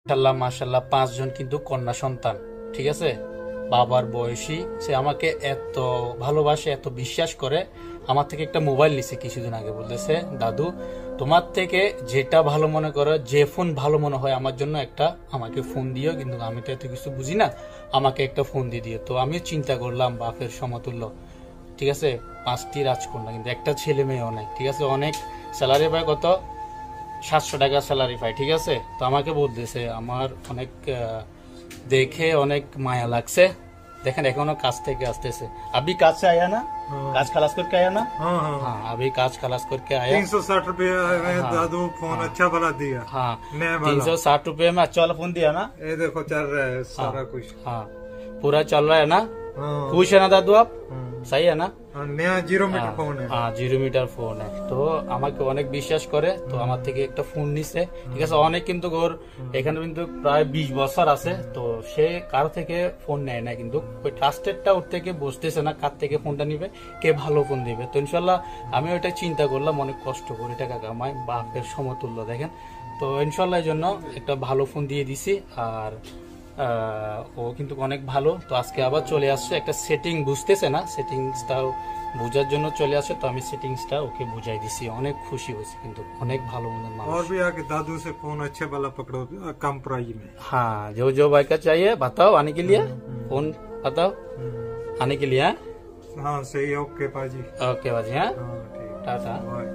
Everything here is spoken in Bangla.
মাশাল্লাহ মাশাল্লাহ 5 জন কিন্তু কন্যা সন্তান, ঠিক আছে। বাবার বয়সী, সে আমাকে এত ভালোবাসে, এত বিশ্বাস করে। আমার থেকে একটা মোবাইল নিছে কিছুদিন আগে, বলতেছে দাদু তোমার থেকে যেটা ভালো মনে করো, যে ফোন ভালো মনে হয় আমার জন্য একটা আমাকে ফোন দিও, কিন্তু আমি তো এত কিছু বুঝি না, আমাকে একটা ফোন দিয়ে দিও। তো আমি চিন্তা করলাম বাপের সমতুল্য, ঠিক আছে। 5টি রাজকন্যা, কিন্তু একটা ছেলে মেয়েও নাই, ঠিক আছে। অনেক স্যালারি পায়, কত 700 টাকা স্যালারি পায়, ঠিক আছে। তো আমাকে বলতেছে, আমার অনেক দেখে অনেক মায়া লাগছে। দেখেন এখনো কাজ থেকে আসতেছে। अभी काज से आया ना? काज खलास करके आया ना? हाँ अभी काज खलास करके आया। 360 रुपये में दादू फोन अच्छा वाला दिया। हाँ नया वाला 360 रुपये में अच्छा वाला फोन दिया ना? ये देखो चल रहा है सारा कुछ। हाँ पूरा चल रहा है ना? हाँ खुश है ना दादू आप? सही है ना? नया 0 मीटर फोन है। হ্যাঁ 0 মিটার ফোন। তো আমাকে অনেক বিশ্বাস করে, তো আমার থেকে একটা ফোন নিছে, ঠিক আছে। অনেক কিন্তু ওর এখানে কিন্তু প্রায় 20 বছর আছে, তো সে কার থেকে ফোন নেয় না, কিন্তু ওই ট্রাস্টেডটা ওর থেকে বসতেছে না, কার থেকে ফোনটা নিবে, কে ভালো ফোন দিবে। তো ইনশাল্লাহ আমি ওইটা চিন্তা করলাম, অনেক কষ্ট করে টাকা কামাই, বাপের সমতুল্য দেখেন। তো ইনশাল্লাহ এই জন্য একটা ভালো ফোন দিয়ে দিছি। আর ও কিন্তু অনেক ভালো। তো আজকে আবার চলে আসছে, একটা সেটিং বুঝতেছে না, সেটিংসটাও বোঝার জন্য চলে আসে। তো আমি সেটিংসটা ওকে বুঝাই দিছি, অনেক খুশি হয়েছে, কিন্তু অনেক ভালো মনের মানুষ। और भी आके दादू से फोन अच्छे वाला पकड़ो कम प्राइस में। हाँ जो जो भाई का चाहिए बताओ, आने के लिए फोन बताओ, आने के लिए। हाँ सही है। ओके पाजी। ओके बाजी, हाँ हाँ ठीक। टाटा। बाय।